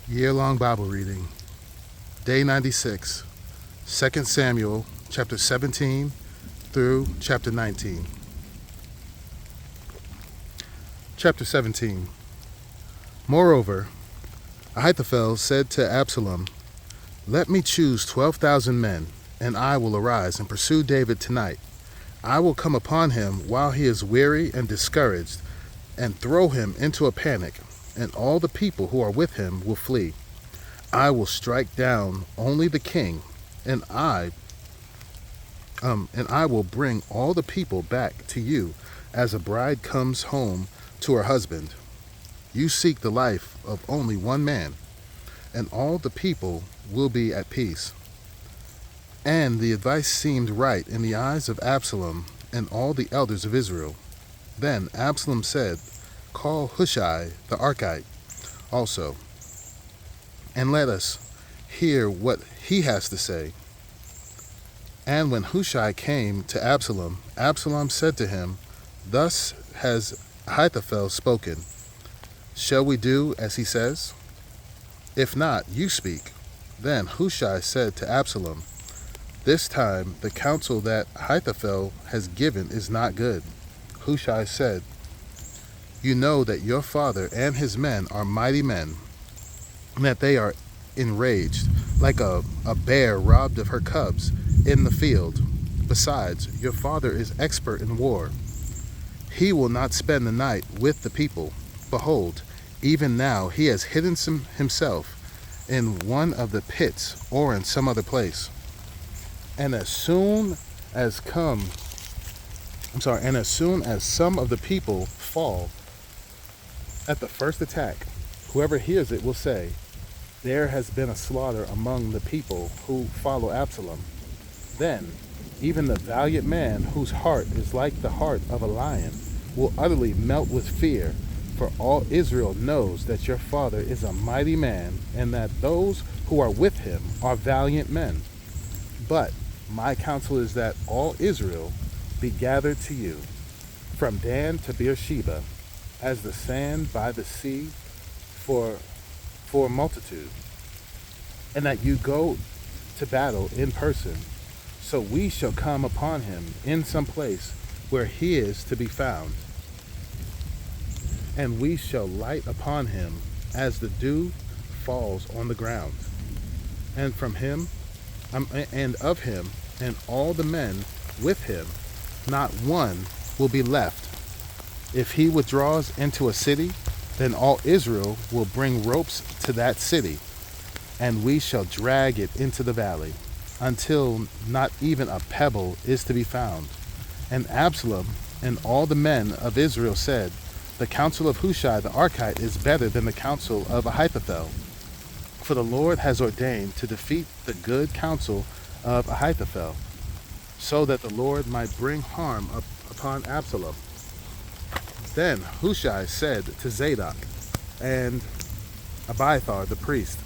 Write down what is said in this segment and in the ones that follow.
Year-long Bible reading, Day 96, 2 Samuel chapter 17 through chapter 19. Chapter 17. Moreover, Ahithophel said to Absalom, "Let me choose 12,000 men, and I will arise and pursue David tonight. I will come upon him while he is weary and discouraged, and throw him into a panic, and all the people who are with him will flee. I will strike down only the king, and I will bring all the people back to you as a bride comes home to her husband. You seek the life of only one man, and all the people will be at peace." And the advice seemed right in the eyes of Absalom and all the elders of Israel. Then Absalom said, "Call Hushai the Archite also, and let us hear what he has to say." And when Hushai came to Absalom, Absalom said to him, "Thus has Ahithophel spoken. Shall we do as he says? If not, you speak." Then Hushai said to Absalom, "This time the counsel that Ahithophel has given is not good." Hushai said, "You know that your father and his men are mighty men, and that they are enraged, like a bear robbed of her cubs in the field. Besides, your father is expert in war. He will not spend the night with the people. Behold, even now he has hidden himself in one of the pits or in some other place. And as soon as some of the people fall at the first attack, whoever hears it will say, 'There has been a slaughter among the people who follow Absalom.' Then even the valiant man whose heart is like the heart of a lion will utterly melt with fear, for all Israel knows that your father is a mighty man, and that those who are with him are valiant men. But my counsel is that all Israel be gathered to you, from Dan to Beersheba, as the sand by the sea for multitude, and that you go to battle in person. So we shall come upon him in some place where he is to be found, and we shall light upon him as the dew falls on the ground. And from him, and of him, and all the men with him, not one will be left. If he withdraws into a city, then all Israel will bring ropes to that city, and we shall drag it into the valley, until not even a pebble is to be found." And Absalom and all the men of Israel said, "The counsel of Hushai the Archite is better than the counsel of Ahithophel. For the Lord has ordained to defeat the good counsel of Ahithophel, so that the Lord might bring harm upon Absalom." Then Hushai said to Zadok and Abiathar the priest,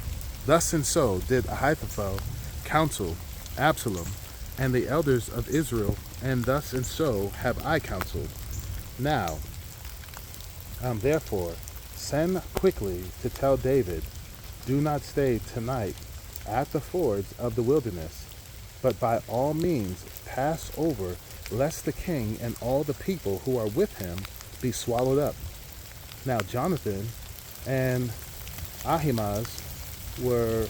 "Thus and so did Ahithophel counsel Absalom and the elders of Israel, and thus and so have I counseled. Now, therefore, send quickly to tell David, do not stay tonight at the fords of the wilderness, but by all means pass over, lest the king and all the people who are with him be swallowed up." Now Jonathan and Ahimaaz were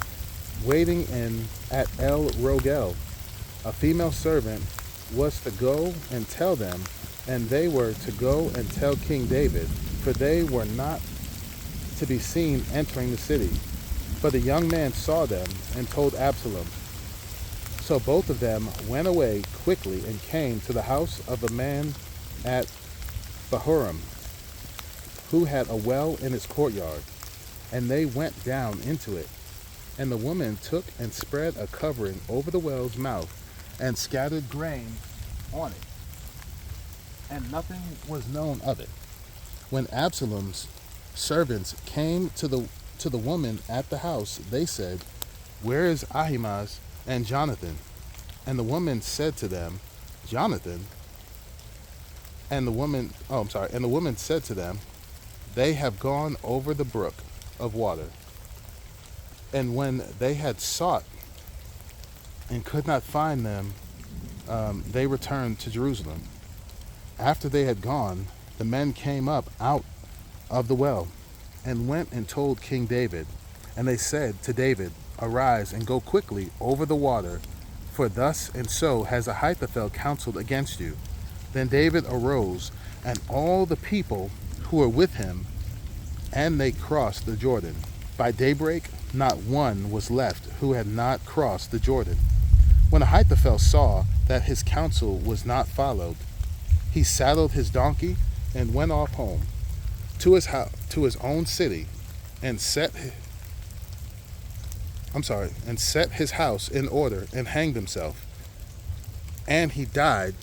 waiting at El Rogel. A female servant was to go and tell them, and they were to go and tell King David, for they were not to be seen entering the city. But the young man saw them and told Absalom. So both of them went away quickly and came to the house of a man at Bahurim, who had a well in his courtyard, and they went down into it. And the woman took and spread a covering over the well's mouth, and scattered grain on it, and nothing was known of it. When Absalom's servants came to the woman at the house, they said, "Where is Ahimaaz and Jonathan?" And the woman said to them, "Jonathan?" And the woman said to them, "They have gone over the brook of water." And when they had sought and could not find them, they returned to Jerusalem. After they had gone, the men came up out of the well and went and told King David. And they said to David, "Arise and go quickly over the water, for thus and so has Ahithophel counseled against you." Then David arose, and all the people who were with him, and they crossed the Jordan. By daybreak, not one was left who had not crossed the Jordan. When Ahithophel saw that his counsel was not followed, he saddled his donkey and went off home to his own city, and set his house in order and hanged himself. And he died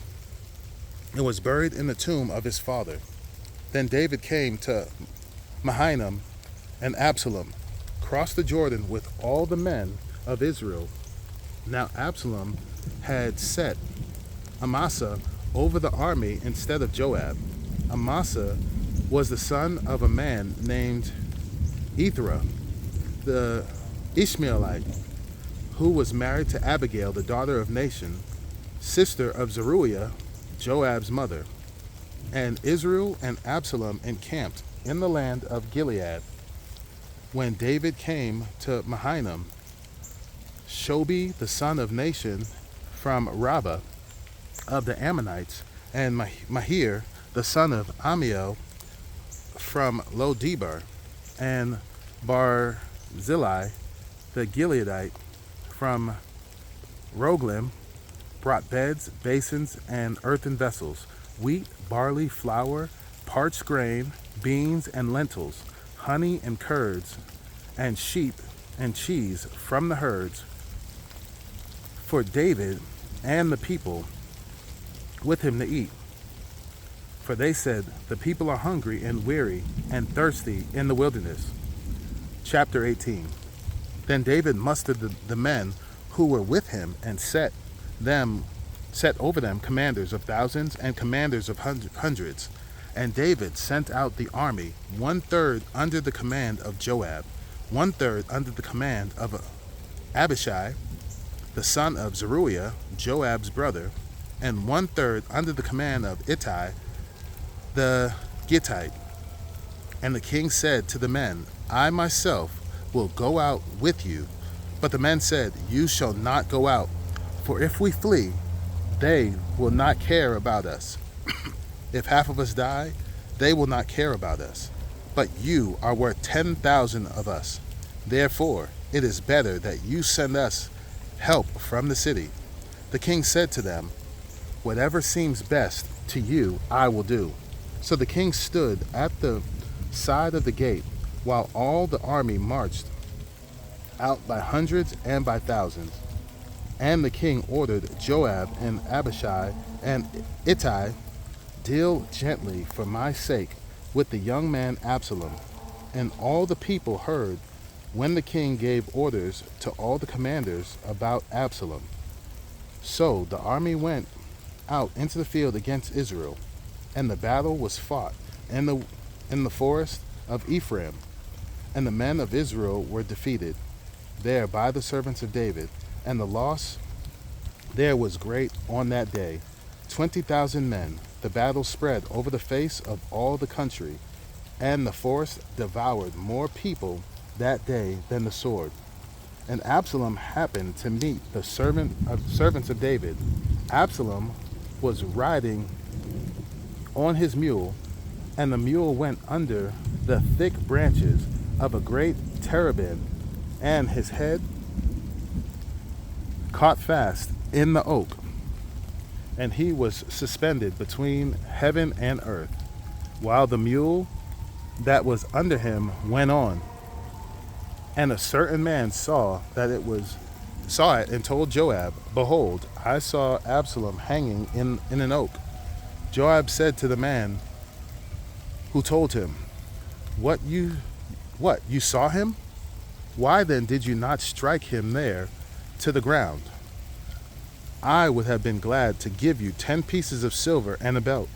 and was buried in the tomb of his father. Then David came to Mahanaim, and Absalom crossed the Jordan with all the men of Israel. Now Absalom had set Amasa over the army instead of Joab. Amasa was the son of a man named Ithra, the Ishmaelite, who was married to Abigail, the daughter of Nahshon, sister of Zeruiah, Joab's mother. And Israel and Absalom encamped in the land of Gilead. When David came to Mahanaim, Shobi, the son of Nahshon, from Rabbah of the Ammonites, and Mahir, the son of Amiel, from Lo-debar, and Barzillai, the Gileadite, from Roglim, brought beds, basins, and earthen vessels, wheat, barley, flour, parched grain, beans, and lentils, honey and curds, and sheep and cheese from the herds, for David and the people with him to eat. For they said, "The people are hungry and weary and thirsty in the wilderness." Chapter 18. Then David mustered the men who were with him and set over them commanders of thousands and commanders of hundreds. And David sent out the army, 1/3 under the command of Joab, 1/3 under the command of Abishai, the son of Zeruiah, Joab's brother, and 1/3 under the command of Ittai, the Gittite. And the king said to the men, "I myself will go out with you." But the men said, "You shall not go out, for if we flee, they will not care about us. If half of us die, they will not care about us. But you are worth 10,000 of us. Therefore, it is better that you send us help from the city." The king said to them, "Whatever seems best to you, I will do." So the king stood at the side of the gate, while all the army marched out by hundreds and by thousands. And the king ordered Joab and Abishai and Ittai, "Deal gently for my sake with the young man Absalom." And all the people heard when the king gave orders to all the commanders about Absalom. So the army went out into the field against Israel, and the battle was fought in the forest of Ephraim, and the men of Israel were defeated there by the servants of David, and the loss there was great on that day, 20,000 men. The battle spread over the face of all the country, and the forest devoured more people that day than the sword. And Absalom happened to meet the servants of David. Absalom was riding on his mule, and the mule went under the thick branches of a great terebinth, and his head caught fast in the oak, and he was suspended between heaven and earth, while the mule that was under him went on. And a certain man saw it and told Joab, "Behold, I saw Absalom hanging in an oak." Joab said to the man who told him, What, you saw him? Why then did you not strike him there to the ground? I would have been glad to give you 10 pieces of silver and a belt."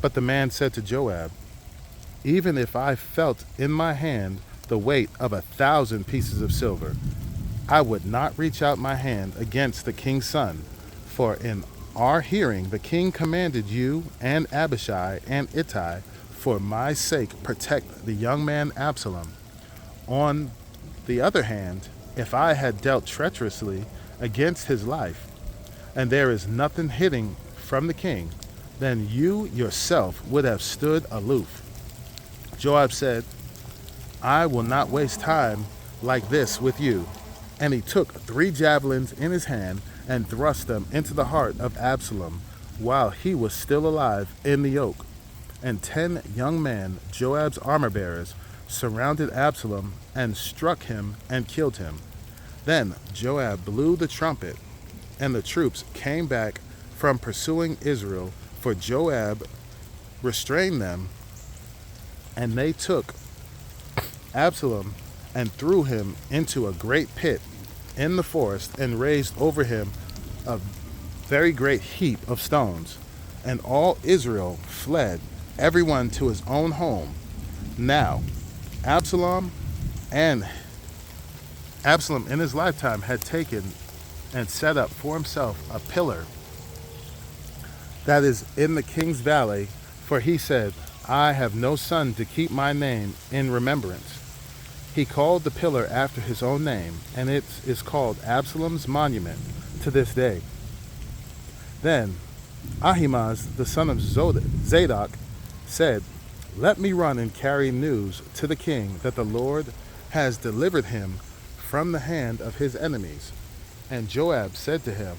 But the man said to Joab, "Even if I felt in my hand the weight of 1,000 pieces of silver. I would not reach out my hand against the king's son, for in our hearing the king commanded you and Abishai and Ittai for my sake protect the young man Absalom. On the other hand, if I had dealt treacherously against his life, and there is nothing hidden from the king, then you yourself would have stood aloof. Joab said, I will not waste time like this with you. And he took 3 javelins in his hand and thrust them into the heart of Absalom while he was still alive in the oak. And 10 young men, Joab's armor-bearers, surrounded Absalom and struck him and killed him. Then Joab blew the trumpet, and the troops came back from pursuing Israel, for Joab restrained them, and they took Absalom and threw him into a great pit in the forest and raised over him a very great heap of stones. And all Israel fled, everyone to his own home. Now, Absalom in his lifetime had taken and set up for himself a pillar that is in the king's valley, for he said, I have no son to keep my name in remembrance. He called the pillar after his own name, and it is called Absalom's monument to this day. Then Ahimaaz, the son of Zadok, said, Let me run and carry news to the king that the Lord has delivered him from the hand of his enemies. And Joab said to him,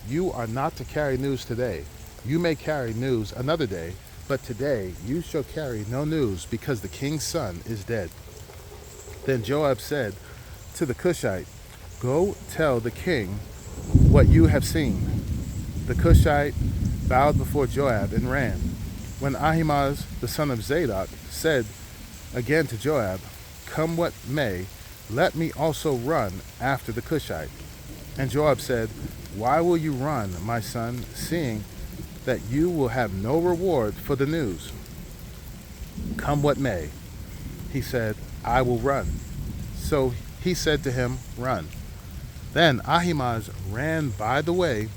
You are not to carry news today. You may carry news another day, but today you shall carry no news, because the king's son is dead. Then Joab said to the Cushite, Go tell the king what you have seen. The Cushite bowed before Joab and ran. When Ahimaaz, the son of Zadok, said again to Joab, Come what may, let me also run after the Cushite. And Joab said, Why will you run, my son, seeing that you will have no reward for the news? Come what may. He said, I will run. So he said to him, Run. Then Ahimaaz ran by the way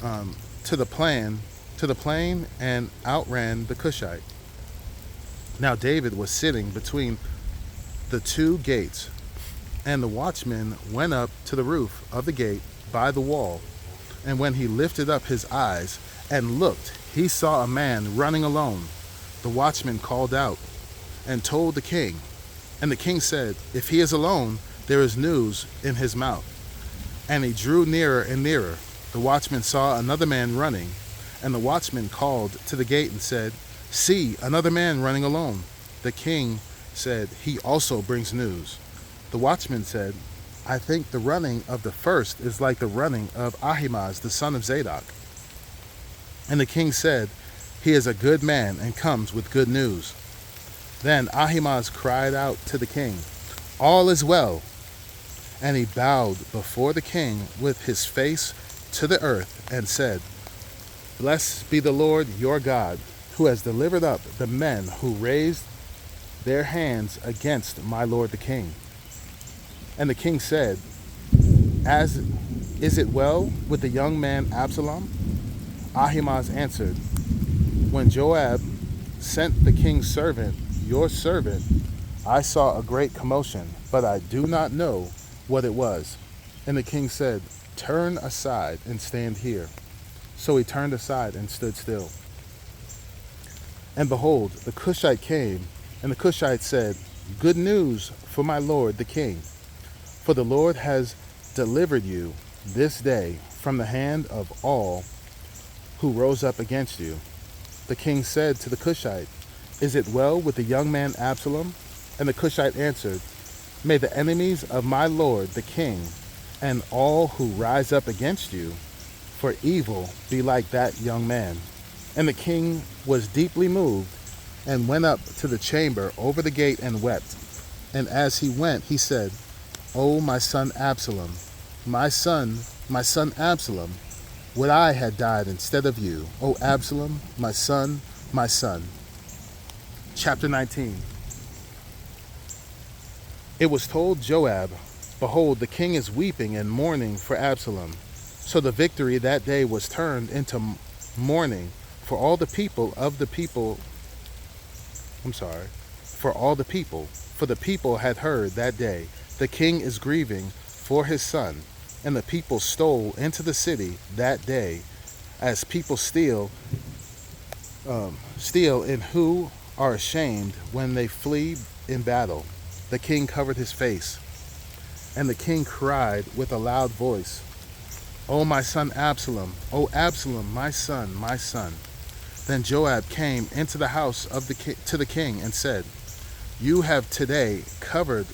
to the plain and outran the Cushite. Now David was sitting between the 2 gates, and the watchman went up to the roof of the gate by the wall. And when he lifted up his eyes and looked, he saw a man running alone. The watchman called out and told the king. And the king said, If he is alone, there is news in his mouth. And he drew nearer and nearer. The watchman saw another man running, and the watchman called to the gate and said, See, another man running alone. The king said, He also brings news. The watchman said, I think the running of the first is like the running of Ahimaaz, the son of Zadok. And the king said, He is a good man and comes with good news. Then Ahimaaz cried out to the king, All is well. And he bowed before the king with his face to the earth and said, Blessed be the Lord your God, who has delivered up the men who raised their hands against my lord the king. And the king said, Is it well with the young man Absalom? Ahimaaz answered, When Joab sent the king's servant, your servant, I saw a great commotion, but I do not know what it was. And the king said, Turn aside and stand here. So he turned aside and stood still. And behold, the Cushite came, and the Cushite said, Good news for my lord the king, for the Lord has delivered you this day from the hand of all who rose up against you. The king said to the Cushite, Is it well with the young man Absalom? And the Cushite answered, May the enemies of my lord the king and all who rise up against you for evil be like that young man. And the king was deeply moved and went up to the chamber over the gate and wept. And as he went, he said, O my son Absalom, my son Absalom, would I had died instead of you, O Absalom, my son, my son. Chapter 19. It was told Joab, behold, the king is weeping and mourning for Absalom. So the victory that day was turned into mourning for all the people of the people. I'm sorry, for all the people. For the people had heard that day, the king is grieving for his son. And the people stole into the city that day, as people steal and who are ashamed when they flee in battle. The king covered his face, and the king cried with a loud voice, O my son Absalom, O Absalom, my son, my son. Then Joab came into the house of to the king and said, You have today covered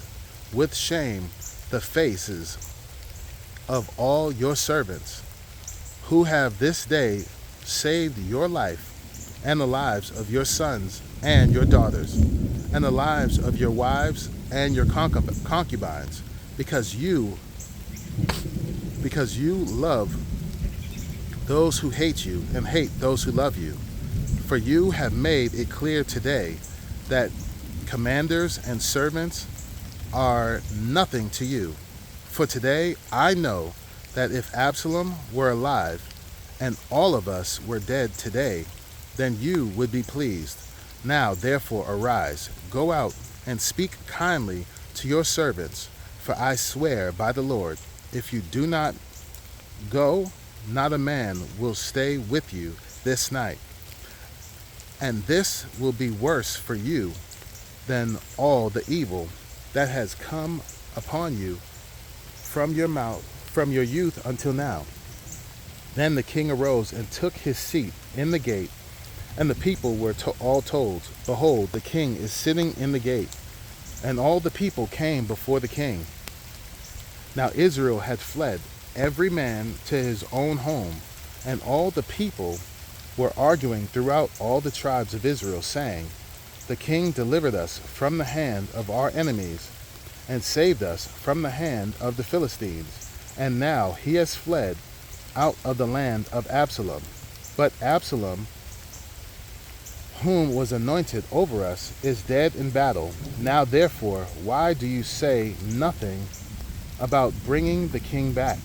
with shame the faces of all your servants, who have this day saved your life and the lives of your sons and your daughters, and the lives of your wives and your concubines, because you love those who hate you and hate those who love you. For you have made it clear today that commanders and servants are nothing to you. For today I know that if Absalom were alive and all of us were dead today, then you would be pleased. Now therefore arise, go out and speak kindly to your servants, for I swear by the Lord, if you do not go, not a man will stay with you this night. And this will be worse for you than all the evil that has come upon you from your youth until now. Then the king arose and took his seat in the gate, and the people were all told, Behold, the king is sitting in the gate. And all the people came before the king. Now Israel had fled, every man to his own home, and all the people were arguing throughout all the tribes of Israel, saying, The king delivered us from the hand of our enemies, and saved us from the hand of the Philistines, and now he has fled out of the land of Absalom. But Absalom, whom was anointed over us, is dead in battle. Now therefore, why do you say nothing about bringing the king back?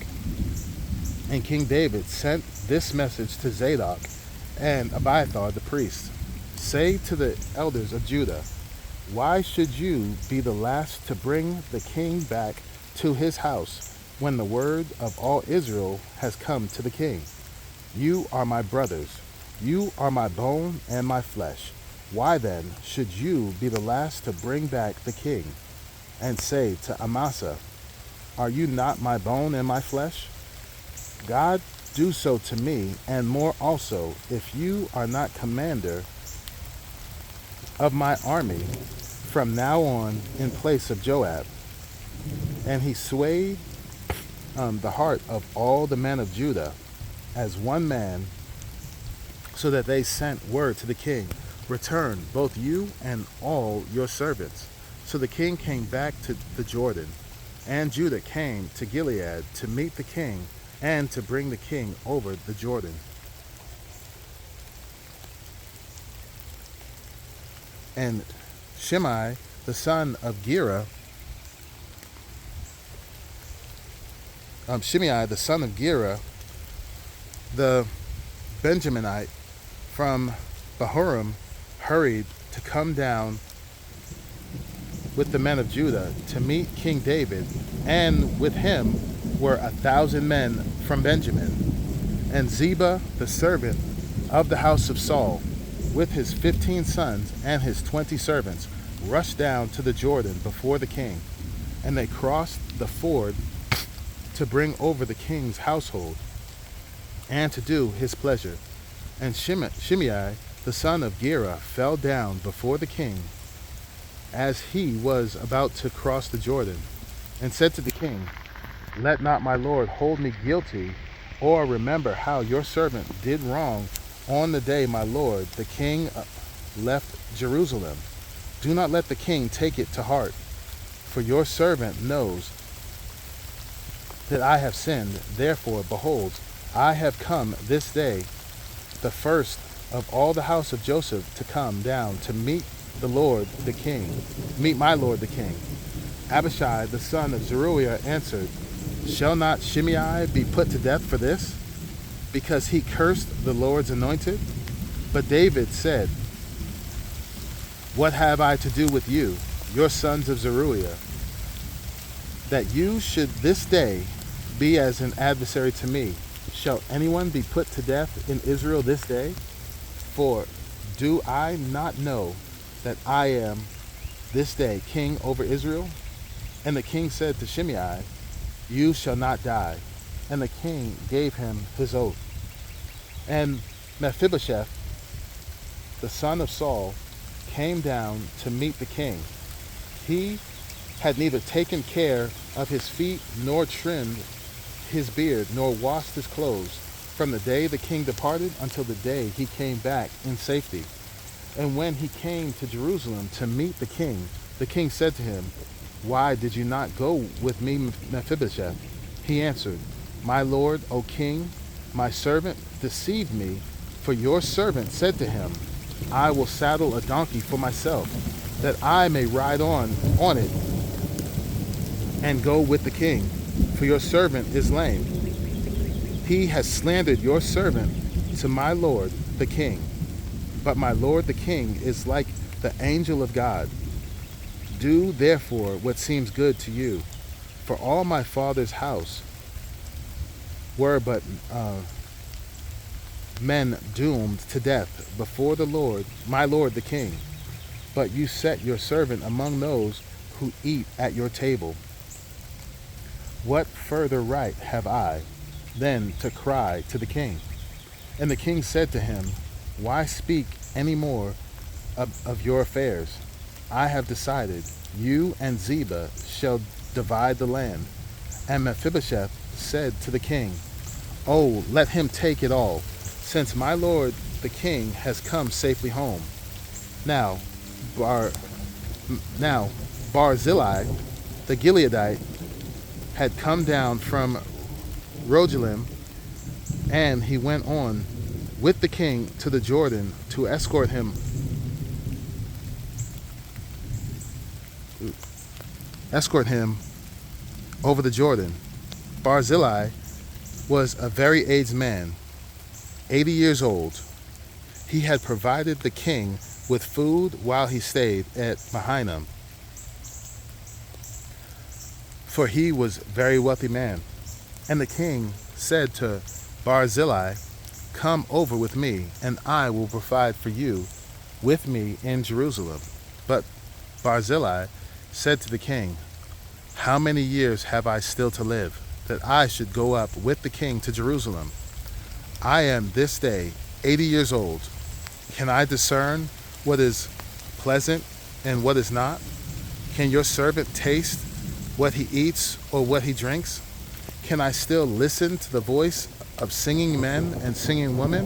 And King David sent this message to Zadok and Abiathar the priest. Say to the elders of Judah, why should you be the last to bring the king back to his house when the word of all Israel has come to the king? You are my brothers. You are my bone and my flesh. Why then should you be the last to bring back the king, and say to Amasa, Are you not my bone and my flesh? God do so to me, and more also, if you are not commander of my army from now on in place of Joab. And he swayed the heart of all the men of Judah as one man, so that they sent word to the king, Return, both you and all your servants. So the king came back to the Jordan, and Judah came to Gilead to meet the king and to bring the king over the Jordan. And Shimei, the son of Gera, Shimei, the son of Gera, the Benjaminite from Bahurim, hurried to come down with the men of Judah to meet King David, and with him were 1,000 men from Benjamin. And Ziba, the servant of the house of Saul, with his 15 sons and his 20 servants, rushed down to the Jordan before the king, and they crossed the ford to bring over the king's household and to do his pleasure. And Shimei, the son of Gera, fell down before the king as he was about to cross the Jordan, and said to the king, Let not my lord hold me guilty, or remember how your servant did wrong on the day my lord the king left Jerusalem. Do not let the king take it to heart, for your servant knows that I have sinned. Therefore, behold, I have come this day, the first of all the house of Joseph, to come down to meet my lord the king. Abishai the son of Zeruiah answered, Shall not Shimei be put to death for this, because he cursed the Lord's anointed? But David said, What have I to do with you, your sons of Zeruiah, that you should this day be as an adversary to me? Shall anyone be put to death in Israel this day? For do I not know that I am this day king over Israel? And the king said to Shimei, You shall not die. And the king gave him his oath. And Mephibosheth, the son of Saul, came down to meet the king. He had neither taken care of his feet, nor trimmed his beard, nor washed his clothes, from the day the king departed until the day he came back in safety. And when he came to Jerusalem to meet the king said to him, Why did you not go with me, Mephibosheth? He answered, My lord, O king, my servant deceived me, for your servant said to him, I will saddle a donkey for myself, that I may ride on it and go with the king, for your servant is lame. He has slandered your servant to my lord the king. But my lord the king is like the angel of God. Do therefore what seems good to you, for all my father's house were but men doomed to death before the Lord, my lord the king. But you set your servant among those who eat at your table. What further right have I then to cry to the king? And the king said to him, Why speak any more of your affairs? I have decided, you and Ziba shall divide the land. And Mephibosheth said to the king, Oh, let him take it all, since my lord the king has come safely home. Now Barzillai the Gileadite had come down from Rogelim, and he went on with the king to the Jordan to escort him over the Jordan. Barzillai was a very aged man, 80 years old. He had provided the king with food while he stayed at Mahanaim, for he was a very wealthy man. And the king said to Barzillai, Come over with me, and I will provide for you with me in Jerusalem. But Barzillai said to the king, How many years have I still to live, that I should go up with the king to Jerusalem? I am this day 80 years old. Can I discern what is pleasant and what is not? Can your servant taste what he eats or what he drinks? Can I still listen to the voice of singing men and singing women?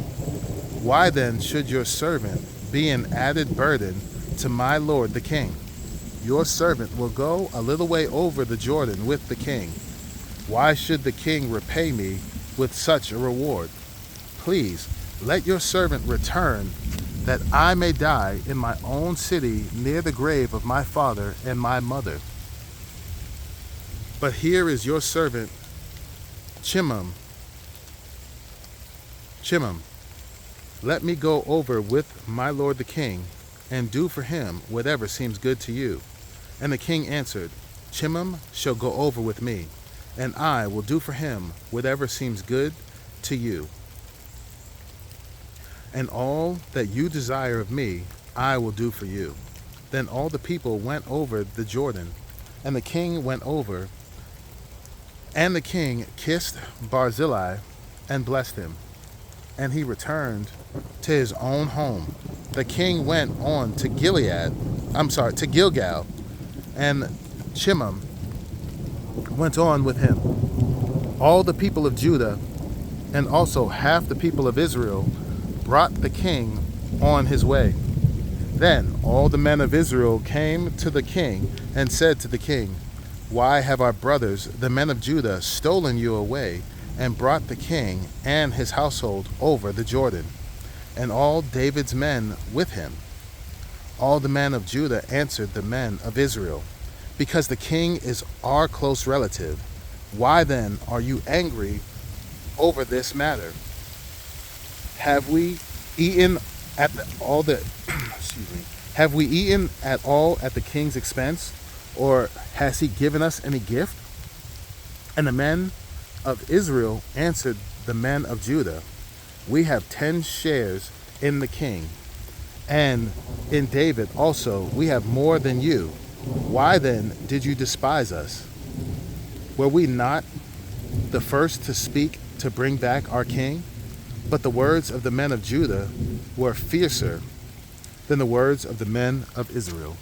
Why then should your servant be an added burden to my lord the king? Your servant will go a little way over the Jordan with the king. Why should the king repay me with such a reward? Please let your servant return, that I may die in my own city near the grave of my father and my mother. But here is your servant Chimham. Let me go over with my lord the king, and do for him whatever seems good to you. And the king answered, Chimham shall go over with me, and I will do for him whatever seems good to you. And all that you desire of me, I will do for you. Then all the people went over the Jordan, and the king went over, and the king kissed Barzillai and blessed him, and he returned to his own home. The king went on to Gilgal, and Chimham went on with him. All the people of Judah, and also half the people of Israel, brought the king on his way. Then all the men of Israel came to the king and said to the king, Why have our brothers, the men of Judah, stolen you away and brought the king and his household over the Jordan, and all David's men with him? All the men of Judah answered the men of Israel, because the king is our close relative. Why then are you angry over this matter? Have we eaten at all the excuse me? Have we eaten at all at the king's expense, or has he given us any gift? And the men of Israel answered the men of Judah, we have 10 shares in the king, and in David also we have more than you. Why then did you despise us? Were we not the first to speak to bring back our king? But the words of the men of Judah were fiercer than the words of the men of Israel.